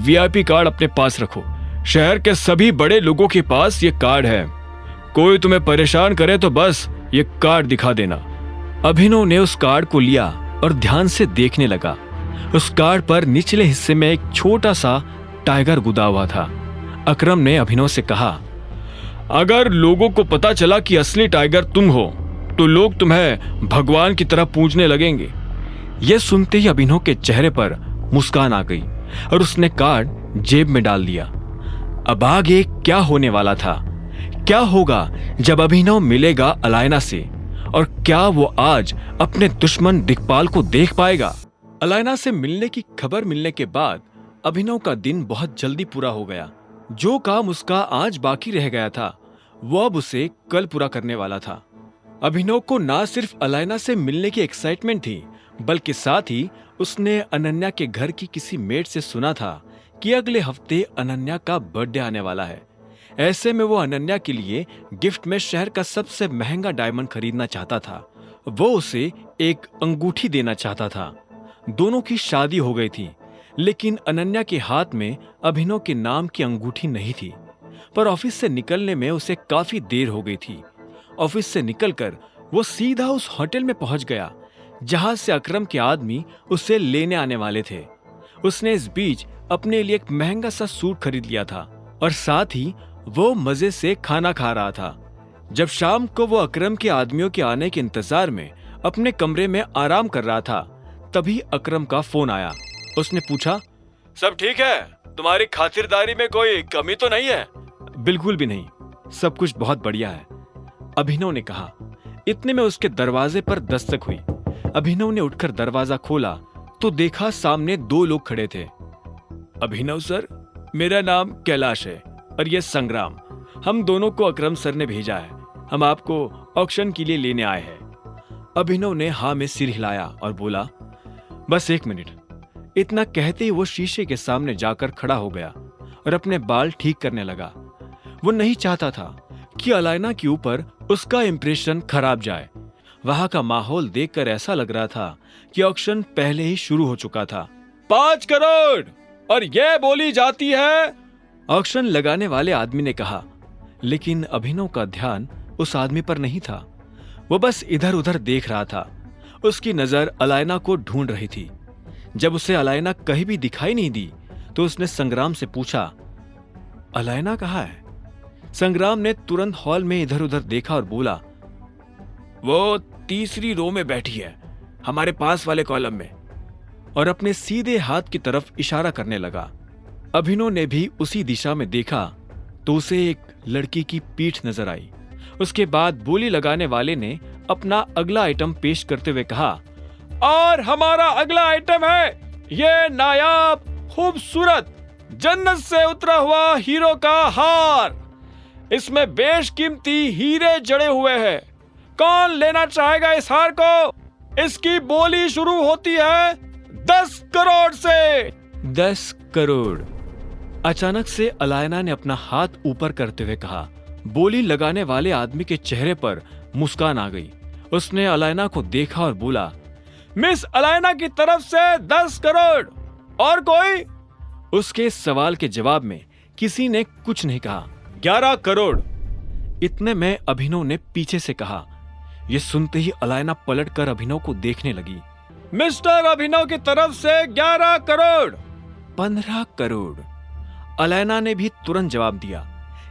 VIP card अपने पास रखो। शहर के सभी बड़े लोगों के पास ये कार्ड है। कोई तुम्हें परेशान करे तो बस ये कार्ड दिखा देना। अभिनव ने उस कार्ड को लिया और ध्यान से देखने लगा। उस कार्ड पर निचले हिस्से में एक छोटा सा टाइगर गुदा हुआ था। अकरम ने अभिनव से कहा, अगर लोगों को पता चला कि असली टाइगर तुम हो तो लोग तुम्हें भगवान की तरह पूजने लगेंगे। यह सुनते ही अभिनव के चेहरे पर मुस्कान आ गई और उसने कार्ड जेब में डाल दिया। अब आगे क्या होने वाला था? क्या होगा जब अभिनव मिलेगा अलायना से? और क्या वो आज अपने दुश्मन दिक्पाल को देख पाएगा? अलायना से मिलने की खबर मिलने के बाद अभिनव का दिन बहुत जल्दी पूरा हो गया। जो काम उसका आज बाकी रह गया था वो अब उसे कल पूरा करने वाला था। अभिनव को ना सिर्फ अलायना से मिलने की एक्साइटमेंट थी, बल्कि साथ ही उसने अनन्या के घर की किसी मेड से सुना था कि अगले हफ्ते अनन्या का बर्थडे आने वाला है। ऐसे में वो अनन्या के लिए गिफ्ट में शहर का सबसे महंगा डायमंड खरीदना चाहता था। वो उसे एक अंगूठी देना चाहता था। दोनों की शादी हो गई थी, लेकिन अनन्या के हाथ में अभिनव के नाम की अंगूठी नहीं थी। पर ऑफिस से निकलने में उसे काफी देर हो गई थी। ऑफिस से निकलकर वो सीधा उस होटल में पहुंच गया जहां से अकरम के आदमी उसे लेने आने वाले थे। उसने इस बीच अपने लिए एक महंगा सा सूट खरीद लिया था और साथ ही वो मजे से खाना खा रहा था। जब शाम को वो अकरम के आदमियों के आने के इंतजार में अपने कमरे में आराम कर रहा था, तभी अकरम का फोन आया। उसने पूछा, सब ठीक है? तुम्हारी खातिरदारी में कोई कमी तो नहीं है? बिल्कुल भी नहीं, सब कुछ बहुत बढ़िया है, अभिनव ने कहा। इतने में उसके दरवाजे पर दस्तक हुई। अभिनव ने उठकर दरवाजा खोला तो देखा सामने दो लोग खड़े थे। अभिनव सर, मेरा नाम कैलाश है और ये संग्राम। हम दोनों को अकरम सर ने भेजा है। हम आपको ऑक्शन के लिए लेने आए हैं। अभिनव ने हाँ में सिर हिलाया और बोला, बस एक मिनट। इतना कहते ही वो शीशे के सामने जाकर खड़ा हो गया और अपने बाल ठीक करने लगा। वो नहीं चाहता था कि अलायना के ऊपर उसका इंप्रेशन खराब जाए। वहां का माहौल देखकर ऐसा लग रहा था कि ऑक्शन पहले ही शुरू हो चुका था। 5 करोड़ और ये बोली जाती है, ऑक्शन लगाने वाले आदमी ने कहा। लेकिन अभिनव का ध्यान उस आदमी पर नहीं था। वो बस इधर उधर देख रहा था। उसकी नजर अलायना को ढूंढ रही थी। जब उसे अलायना कहीं भी दिखाई नहीं दी तो उसने संग्राम से पूछा, अलायना कहाँ है? संग्राम ने तुरंत हॉल में इधर उधर देखा और बोला, वो तीसरी रो में बैठी है, हमारे पास वाले कॉलम में, और अपने सीधे हाथ की तरफ इशारा करने लगा। अभिनव ने भी उसी दिशा में देखा तो उसे एक लड़की की पीठ नजर आई। उसके बाद बोली लगाने वाले ने अपना अगला आइटम पेश करते हुए कहा, और हमारा अगला आइटम है ये नायाब, खूबसूरत, जन्नत से उतरा हुआ हीरो का हार। इसमें बेशकीमती हीरे जड़े हुए हैं। कौन लेना चाहेगा इस हार को? इसकी बोली शुरू होती है 10 करोड़ से। 10 करोड़। अचानक से अलायना ने अपना हाथ ऊपर करते हुए कहा। बोली लगाने वाले आदमी के चेहरे पर मुस्कान आ गई। उसने अलायना को देखा और बोला, मिस अलायना की तरफ से 10 करोड़। और कोई? उसके सवाल के जवाब में किसी ने कुछ नहीं कहा। 11 करोड़। इतने में अभिनव ने पीछे से कहा। यह सुनते ही अलायना पलटकर अभिनव को देखने लगी। मिस्टर अभिनव की तरफ से 11 करोड़। 15 करोड़। अलायना ने भी तुरंत जवाब दिया।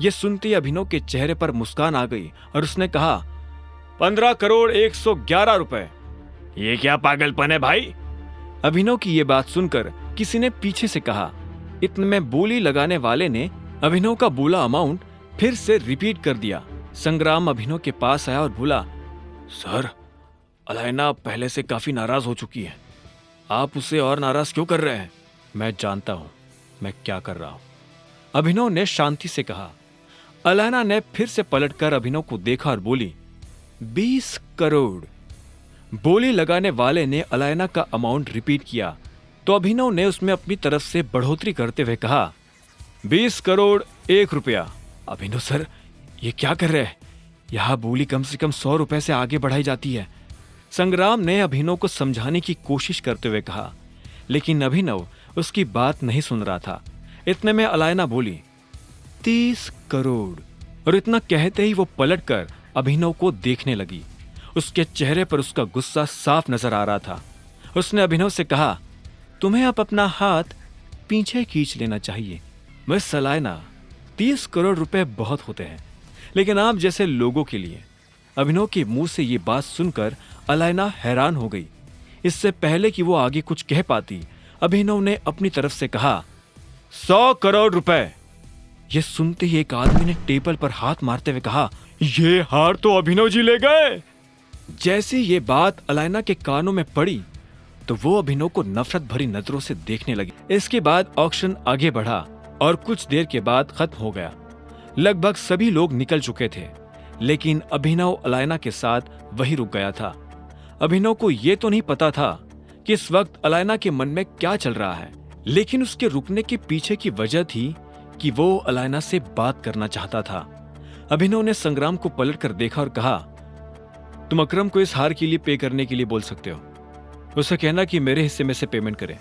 यह सुनते ही अभिनव के चेहरे पर मुस्कान आ गई और उसने कहा, 15 करोड़ 111 रुपए। ये क्या पागलपन है भाई? अभिनव की यह बात सुनकर किसी ने पीछे से कहा। इतने में बोली लगाने वाले ने अभिनव का बोला अमाउंट फिर से रिपीट कर दिया। संग्राम अभिनव के पास आया और बोला, सर, अलायना पहले से काफी नाराज हो चुकी है। आप उसे और नाराज क्यों कर रहे हैं? मैं जानता हूं मैं क्या कर रहा हूं, अभिनव ने शांति से कहा। अलायना ने फिर से पलटकर अभिनव को देखा और बोली, 20 करोड़। बोली लगाने वाले ने अलायना का अमाउंट रिपीट किया तो अभिनव ने उसमें अपनी तरफ से बढ़ोतरी करते हुए कहा, 20 करोड़ 1 रुपया। अभिनव सर, ये क्या कर रहे हैं? यहां बोली कम से कम 100 रुपए से आगे बढ़ाई जाती है। संग्राम ने अभिनव को समझाने की कोशिश करते हुए कहा, लेकिन अभिनव उसकी बात नहीं सुन रहा था। इतने में अलायना बोली, 30 करोड़। और इतना कहते ही वो पलटकर अभिनव को देखने लगी। उसके चेहरे पर उसका गुस्सा साफ नजर आ रहा था। उसने अभिनव से कहा, तुम्हें अब अपना हाथ पीछे खींच लेना चाहिए। मिस अलायना, 30 करोड़ रुपए बहुत होते हैं, लेकिन आप जैसे लोगों के लिए। अभिनव के मुंह से ये बात सुनकर अलायना हैरान हो गई। इससे पहले कि वो आगे कुछ कह पाती, अभिनव ने अपनी तरफ से कहा, 100 करोड़ रुपए। ये सुनते ही एक आदमी ने टेबल पर हाथ मारते हुए कहा, ये हार तो अभिनव जी ले गए। जैसे ये बात अलायना के कानों में पड़ी तो वो अभिनव को नफरत भरी नजरों से देखने लगी। इसके बाद ऑक्शन आगे बढ़ा और कुछ देर के बाद खत्म हो गया। लगभग सभी लोग निकल चुके थे, लेकिन अभिनव अलायना के साथ वही रुक गया था। अभिनव को ये तो नहीं पता था कि इस वक्त अलायना के मन में क्या चल रहा है, लेकिन उसके रुकने के पीछे की वजह थी कि वो अलायना से बात करना चाहता था। अभिनव ने संग्राम को पलटकर देखा और कहा, तुम अकरम को इस हार के लिए पे करने के लिए बोल सकते हो। उसे कहना कि मेरे हिस्से में से पेमेंट करे।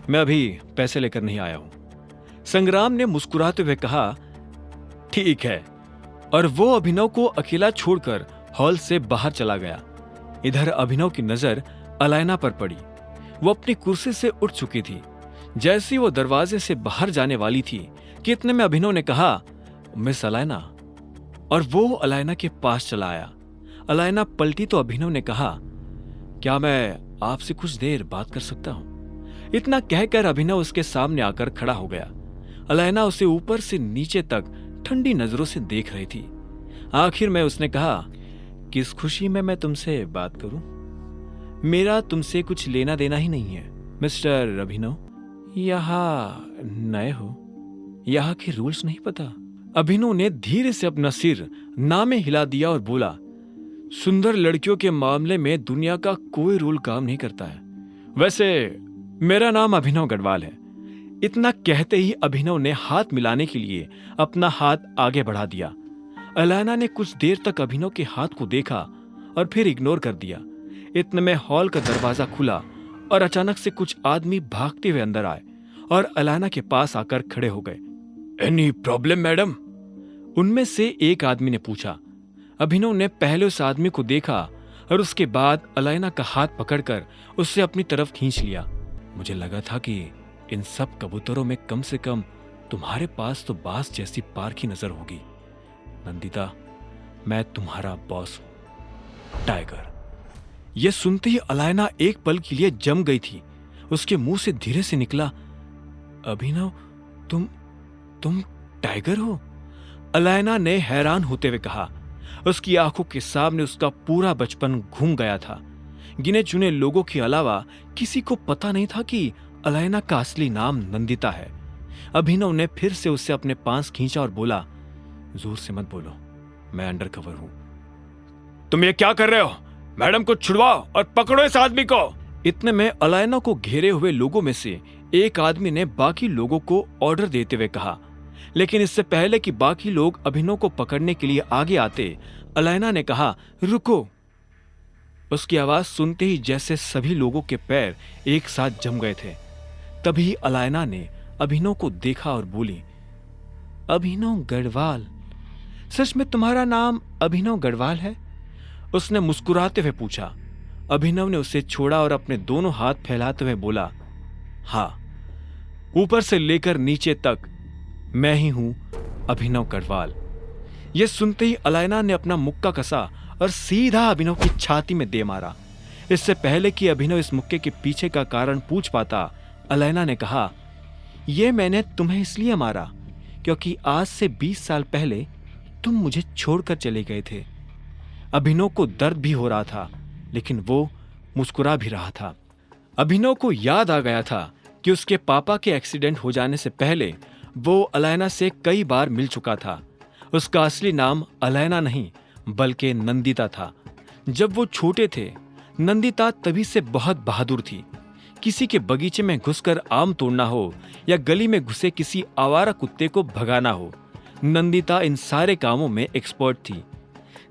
मैं अभी पैसे लेकर नहीं आया हूं। संग्राम ने मुस्कुराते हुए कहा, ठीक है। और वो अभिनव को अकेला छोड़कर हॉल से बाहर चला गया। इधर अभिनव की नजर अलायना पर पड़ी। वो अपनी कुर्सी से उठ चुकी थी। जैसे ही वो दरवाजे से बाहर जाने वाली थी कि इतने में अभिनव ने कहा, मिस अलायना। और वो अलायना के पास चला आया। अलायना पलटी तो अभिनव ने कहा, क्या मैं आपसे कुछ देर बात कर सकता हूं? इतना कहकर अभिनव उसके सामने आकर खड़ा हो गया। अलायना उसे ऊपर से नीचे तक ठंडी नजरों से देख रही थी। आखिर में उसने कहा, किस खुशी में मैं तुमसे बात करूं? मेरा तुमसे कुछ लेना देना ही नहीं है। मिस्टर अभिनव, यहाँ नए हो, यहाँ के रूल्स नहीं पता? अभिनव ने धीरे से अपना सिर ना में हिला दिया और बोला, सुंदर लड़कियों के मामले में दुनिया का कोई रूल काम नहीं करता है। वैसे मेरा नाम अभिनव गढ़वाल है। इतना कहते ही अभिनव ने हाथ मिलाने के लिए अपना हाथ आगे बढ़ा दिया। अलायना ने कुछ देर तक अभिनव के हाथ को देखा और फिर इग्नोर कर दिया। इतने में हॉल का दरवाजा खुला और अचानक से कुछ आदमी भागते हुए अंदर आए और अलायना के पास आकर खड़े हो गए। Any problem madam? उनमें से एक आदमी ने पूछा। अभिनव ने पहले उस आदमी को देखा और उसके बाद अलायना का हाथ पकड़कर उससे अपनी तरफ खींच लिया। मुझे लगा था कि इन सब कबूतरों में कम से कम तुम्हारे पास तो बास जैसी पारखी नजर होगी। नंदिता, मैं तुम्हारा बॉस हूं, टाइगर। यह सुनते ही अलायना एक पल के लिए जम गई थी। उसके मुंह से धीरे से निकला, अभिनव, तुम टाइगर हो? अलायना ने हैरान होते हुए कहा। उसकी आंखों के सामने उसका पूरा बचपन घूम गया था। गिने चुने लोगों के अलावा किसी को पता नहीं था कि अलायना का असली नाम नंदिता है। अभिनव ने फिर से उससे अपने पास खींचा और बोला, जोर से मत बोलो, मैं अंडर कवर हूं। तुम ये क्या कर रहे हो? मैडम को छुड़वाओ और पकड़ो इस आदमी को। इतने में अलायना को घेरे हुए लोगों में से एक आदमी ने बाकी लोगों को ऑर्डर देते हुए कहा, लेकिन इससे पहले कि बाकी लोग अभिनव को पकड़ने के लिए आगे आते, अलायना ने कहा, रुको। उसकी आवाज सुनते ही जैसे सभी लोगों के पैर एक साथ जम गए थे। तभी अलायना ने अभिनव को देखा और बोली, अभिनव गढ़वाल? सच में तुम्हारा नाम अभिनव गढ़वाल है? उसने मुस्कुराते हुए पूछा। अभिनव ने उसे छोड़ा और अपने दोनों हाथ फैलाते हुए बोला, हाँ, ऊपर से लेकर नीचे तक मैं ही हूं अभिनव गढ़वाल। यह सुनते ही अलायना ने अपना मुक्का कसा और सीधा अभिनव की छाती में दे मारा। इससे पहले कि अभिनव इस मुक्के के पीछे का कारण पूछ पाता, अलायना ने कहा, यह मैंने तुम्हें इसलिए मारा क्योंकि आज से 20 साल पहले तुम मुझे छोड़कर चले गए थे। अभिनव को दर्द भी हो रहा था, लेकिन वो मुस्कुरा भी रहा था। अभिनव को याद आ गया था कि उसके पापा के एक्सीडेंट हो जाने से पहले वो अलायना से कई बार मिल चुका था। उसका असली नाम अलायना नहीं बल्कि नंदिता था। जब वो छोटे थे, नंदिता तभी से बहुत बहादुर थी। किसी के बगीचे में घुसकर आम तोड़ना हो या गली में घुसे किसी आवारा कुत्ते को भगाना हो, नंदिता इन सारे कामों में एक्सपर्ट थी।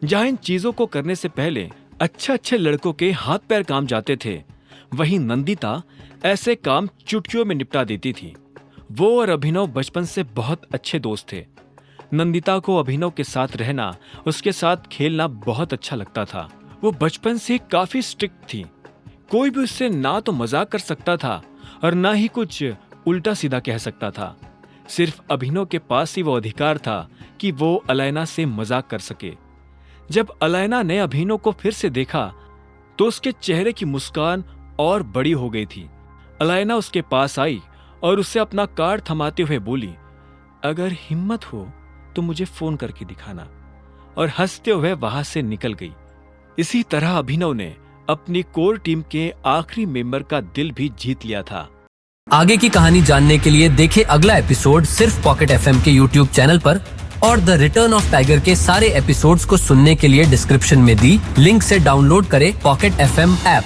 जहां इन चीजों को करने से पहले अच्छे लड़कों के हाथ पैर काम जाते थे, वहीं नंदिता ऐसे काम चुटकियों में निपटा देती थी। वो और अभिनव बचपन से बहुत अच्छे दोस्त थे। नंदिता को अभिनव के साथ रहना, उसके साथ खेलना बहुत अच्छा लगता था। वो बचपन से काफी स्ट्रिक्ट थी। कोई भी उससे ना तो मजाक कर सकता था और ना ही कुछ उल्टा सीधा कह सकता था। सिर्फ अभिनव के पास ही वो अधिकार था कि वो अलैना से मजाक कर सके। जब अलैना ने अभिनव को फिर से देखा तो उसके चेहरे की मुस्कान और बड़ी हो गई थी। अलैना उसके पास आई और उसे अपना कार्ड थमाते हुए बोली, अगर हिम्मत हो तो मुझे फोन करके दिखाना, और हंसते हुए वहां से निकल गई। इसी तरह अभिनव ने अपनी कोर टीम के आखिरी मेंबर का दिल भी जीत लिया था। आगे की कहानी जानने के लिए देखें अगला एपिसोड सिर्फ पॉकेट एफएम के यूट्यूब चैनल पर, और द रिटर्न ऑफ टाइगर के सारे एपिसोड्स को सुनने के लिए डिस्क्रिप्शन में दी लिंक से डाउनलोड करें पॉकेट एफएम ऐप।